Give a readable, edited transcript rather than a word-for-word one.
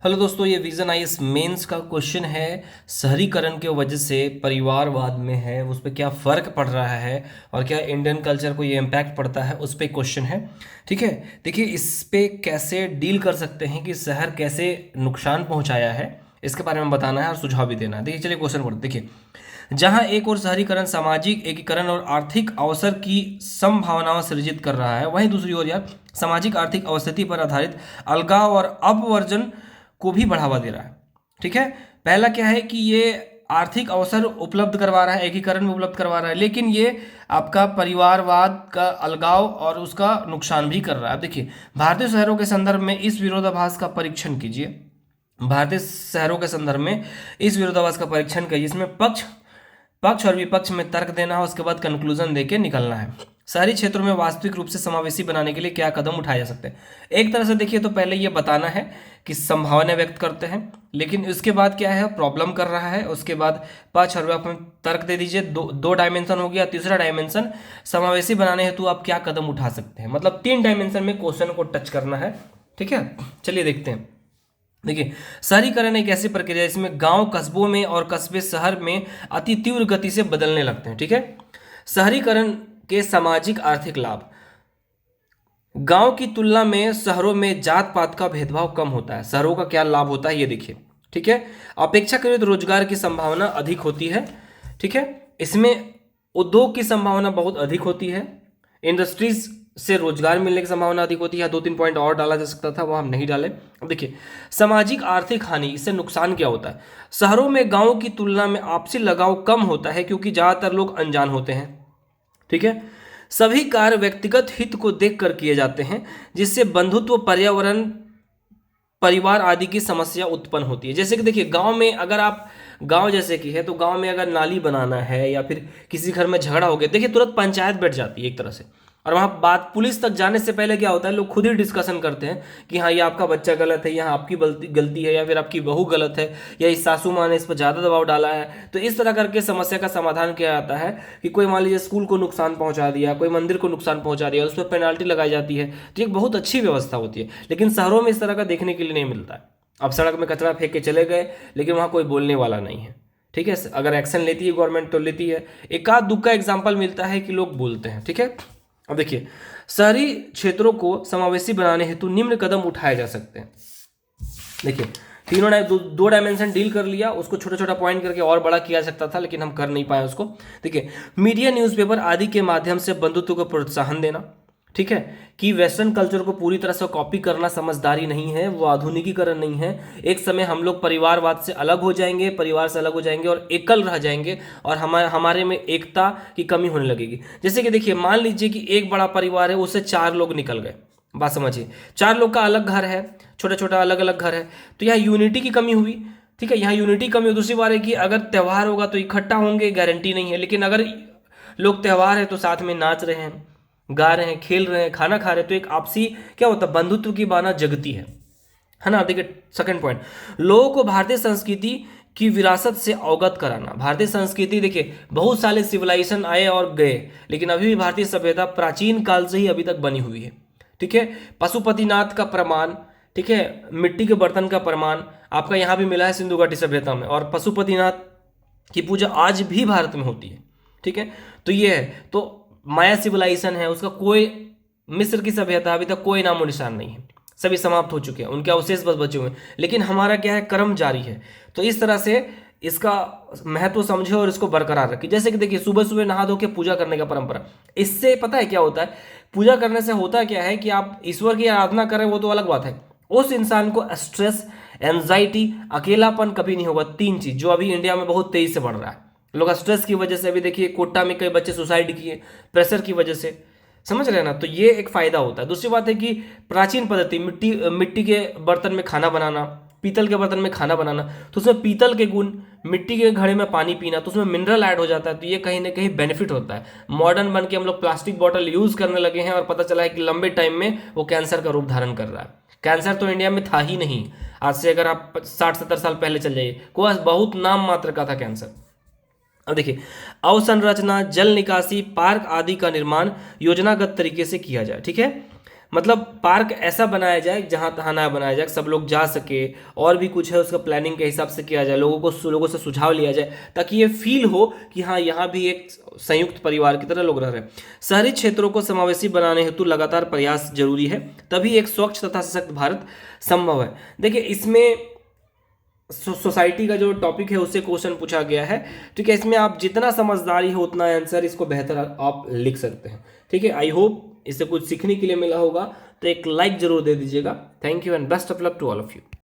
Hello दोस्तों, ये vision IAS mains का क्वेश्चन है। शहरीकरण के वजह से परिवारवाद में है उस पर क्या फ़र्क पड़ रहा है और क्या इंडियन कल्चर को ये इम्पैक्ट पड़ता है, उस पर क्वेश्चन है। ठीक है, देखिए इस पे कैसे डील कर सकते हैं कि शहर कैसे नुकसान पहुंचाया है, इसके बारे में बताना है और सुझाव भी देना है। देखिए चलिए क्वेश्चन पढ़ते। देखिए, जहां एक और शहरीकरण सामाजिक एकीकरण और आर्थिक अवसर की संभावनाओं सृजित कर रहा है, वहीं दूसरी ओर यार सामाजिक आर्थिक अवस्थिति पर आधारित अलगाव और अपवर्जन को भी बढ़ावा दे रहा है। ठीक है, पहला क्या है कि ये आर्थिक अवसर उपलब्ध करवा रहा है, एकीकरण में उपलब्ध करवा रहा है, लेकिन ये आपका परिवारवाद का अलगाव और उसका नुकसान भी कर रहा है। अब देखिए, भारतीय शहरों के संदर्भ में इस विरोधाभास का परीक्षण कीजिए। भारतीय शहरों के संदर्भ में इस विरोधाभास का परीक्षण कीजिए, इसमें पक्ष पक्ष और विपक्ष में तर्क देना है, उसके बाद कंक्लूजन देके निकलना है। शहरी क्षेत्रों में वास्तविक रूप से समावेशी बनाने के लिए क्या कदम उठाए जा सकते हैं। एक तरह से देखिए तो पहले ये बताना है कि संभावना व्यक्त करते हैं, लेकिन उसके बाद क्या है, प्रॉब्लम कर रहा है, उसके बाद पक्ष और विपक्ष में तर्क दे दीजिए। दो डायमेंशन हो गया। तीसरा डायमेंशन समावेशी बनाने हेतु आप क्या कदम उठा सकते हैं, मतलब 3 डायमेंशन में क्वेश्चन को टच करना है। ठीक है, चलिए देखते हैं। देखिए, शहरीकरण एक ऐसी प्रक्रिया है इसमें गांव कस्बों में और कस्बे शहर में अति तीव्र गति से बदलने लगते हैं। ठीक है, शहरीकरण के सामाजिक आर्थिक लाभ, गांव की तुलना में शहरों में जात पात का भेदभाव कम होता है। शहरों का क्या लाभ होता है ये देखिए। ठीक है, अपेक्षाकृत रोजगार की संभावना अधिक होती है। ठीक है, इसमें उद्योग की संभावना बहुत अधिक होती है, इंडस्ट्रीज से रोजगार मिलने की संभावना अधिक होती है। 2-3 पॉइंट और डाला जा सकता था, वो हम नहीं डाले। अब देखिए, सामाजिक आर्थिक हानि, इससे नुकसान क्या होता है। शहरों में गांव की तुलना में आपसी लगाव कम होता है क्योंकि ज्यादातर लोग अनजान होते हैं। ठीक है, सभी कार्य व्यक्तिगत हित को देखकर किए जाते हैं, जिससे बंधुत्व, पर्यावरण, परिवार आदि की समस्या उत्पन्न होती है। जैसे कि देखिए, गांव में अगर आप गांव जैसे कि है तो गांव में अगर नाली बनाना है या फिर किसी घर में झगड़ा हो गया, देखिए तुरंत पंचायत बैठ जाती है एक तरह से, और वहां बात पुलिस तक जाने से पहले क्या होता है, लोग खुद ही डिस्कशन करते हैं कि हाँ ये आपका बच्चा गलत है, यहाँ आपकी गलती है, या फिर आपकी बहू गलत है, या इस सासू माँ ने इस पर ज़्यादा दबाव डाला है। तो इस तरह करके समस्या का समाधान किया जाता है कि कोई मान लीजिए स्कूल को नुकसान पहुंचा दिया, कोई मंदिर को नुकसान पहुंचा दिया, उस पर पेनाल्टी लगाई जाती है। तो एक बहुत अच्छी व्यवस्था होती है, लेकिन शहरों में इस तरह का देखने के लिए नहीं मिलता है। अब सड़क में कचरा फेंक के चले गए, लेकिन वहाँ कोई बोलने वाला नहीं है। ठीक है, अगर एक्शन लेती है गवर्नमेंट तो लेती है, एक आध दुख का एग्जाम्पल मिलता है कि लोग बोलते हैं। ठीक है, अब देखिए, शहरी क्षेत्रों को समावेशी बनाने हेतु निम्न कदम उठाए जा सकते हैं। देखिए, दो डायमेंशन डील कर लिया, उसको छोटा छोटा पॉइंट करके और बड़ा किया जा सकता था, लेकिन हम कर नहीं पाए उसको। देखिए, मीडिया, न्यूज़पेपर आदि के माध्यम से बंधुत्व को प्रोत्साहन देना। ठीक है, कि वेस्टर्न कल्चर को पूरी तरह से कॉपी करना समझदारी नहीं है, वो आधुनिकीकरण नहीं है। एक समय हम लोग परिवारवाद से अलग हो जाएंगे, परिवार से अलग हो जाएंगे और एकल रह जाएंगे, और हमारे में एकता की कमी होने लगेगी। जैसे कि देखिए, मान लीजिए कि एक बड़ा परिवार है, उससे 4 लोग निकल गए, बात समझिए, 4 लोग का अलग घर है, छोटा छोटा अलग अलग घर है, तो यहाँ यूनिटी की कमी हुई। ठीक है, यहाँ यूनिटी कमी हुई। दूसरी बात है कि अगर त्यौहार होगा तो इकट्ठा होंगे, गारंटी नहीं है, लेकिन अगर लोग त्यौहार है तो साथ में नाच रहे हैं, गा रहे हैं, खेल रहे हैं, खाना खा रहे हैं, तो एक आपसी क्या होता है, बंधुत्व की भावना जगती है ना। देखिए, सेकंड पॉइंट, लोगों को भारतीय संस्कृति की विरासत से अवगत कराना। भारतीय संस्कृति, देखिए बहुत सारे सिविलाइजेशन आए और गए, लेकिन अभी भी भारतीय सभ्यता प्राचीन काल से ही अभी तक बनी हुई है। ठीक है, पशुपतिनाथ का प्रमाण, ठीक है, मिट्टी के बर्तन का प्रमाण आपका यहाँ भी मिला है सिंधु घाटी सभ्यता में, और पशुपतिनाथ की पूजा आज भी भारत में होती है। ठीक है, तो ये है। तो माया सिविलाइजेशन है, उसका कोई, मिस्र की सभ्यता अभी तक कोई नामो निशान नहीं है, सभी समाप्त हो चुके हैं, उनके अवशेष बस बचे हुए हैं, लेकिन हमारा क्या है, कर्म जारी है। तो इस तरह से इसका महत्व समझे और इसको बरकरार रखें। जैसे कि देखिए, सुबह सुबह नहा धो के पूजा करने का परंपरा, इससे पता है क्या होता है, पूजा करने से होता क्या है कि आप ईश्वर की आराधना करें वो तो अलग बात है, उस इंसान को स्ट्रेस, एंजाइटी, अकेलापन कभी नहीं होगा। 3 चीज जो अभी इंडिया में बहुत तेजी से बढ़ रहा है। लोग स्ट्रेस की वजह से, अभी देखिए कोटा में कई बच्चे सुसाइड किए, प्रेशर की वजह से, समझ रहे हैं ना। तो ये एक फायदा होता है। दूसरी बात है कि प्राचीन पद्धति, मिट्टी के बर्तन में खाना बनाना, पीतल के बर्तन में खाना बनाना, तो उसमें पीतल के गुण, मिट्टी के घड़े में पानी पीना, तो उसमें मिनरल ऐड हो जाता है, तो ये कहीं ना कहीं बेनिफिट होता है। मॉडर्न बन के हम लोग प्लास्टिक बॉटल यूज करने लगे हैं, और पता चला है कि लंबे टाइम में वो कैंसर का रूप धारण कर रहा है। कैंसर तो इंडिया में था ही नहीं, आज से अगर आप 60-70 साल पहले चल जाइए, कोई बहुत नाम मात्र का था कैंसर। अब देखिए, अवसंरचना, जल निकासी, पार्क आदि का निर्माण योजनागत तरीके से किया जाए। ठीक है, मतलब पार्क ऐसा बनाया जाए जहाँ तहाँ ना बनाया जाए, सब लोग जा सके, और भी कुछ है उसका प्लानिंग के हिसाब से किया जाए, लोगों से सुझाव लिया जाए, ताकि ये फील हो कि हाँ यहाँ भी एक संयुक्त परिवार की तरह लोग रह रहे हैं। शहरी क्षेत्रों को समावेशी बनाने हेतु लगातार प्रयास जरूरी है, तभी एक स्वच्छ तथा सशक्त भारत संभव है। देखिए इसमें सोसाइटी का जो टॉपिक है उससे क्वेश्चन पूछा गया है। ठीक है, इसमें आप जितना समझदारी हो उतना आंसर इसको बेहतर आप लिख सकते हैं। ठीक है, आई होप इससे कुछ सीखने के लिए मिला होगा, तो एक लाइक जरूर दे दीजिएगा। Thank you and best of luck to all of you.